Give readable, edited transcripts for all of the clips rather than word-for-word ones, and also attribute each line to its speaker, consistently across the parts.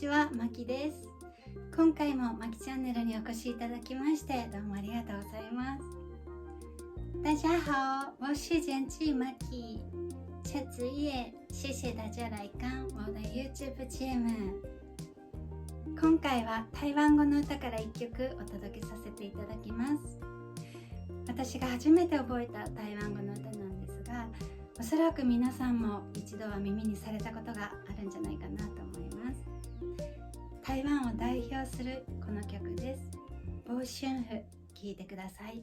Speaker 1: ちは、まきです。今回もまきチャンネルにお越しいただきましてどうもありがとうございます。大家好，我是简记马基。这次也谢谢大家来看我的 YouTube 节目。今回は台湾語の歌から1曲お届けさせていただきます。私が初めて覚えた台湾語の歌なんですが、おそらく皆さんも一度は耳にされたことがあるんじゃないかなと思います。台湾を代表するこの曲です。ボーシュンフ、聴いてください。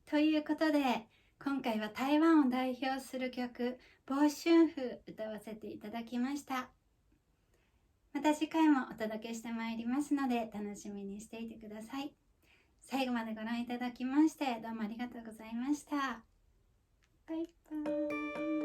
Speaker 1: ということで、今回は台湾を代表する曲「ボーシュンフ」歌わせていただきました。また次回もお届けしてまいりますので楽しみにしていてください。最後までご覧いただきましてどうもありがとうございました。バイバーイ。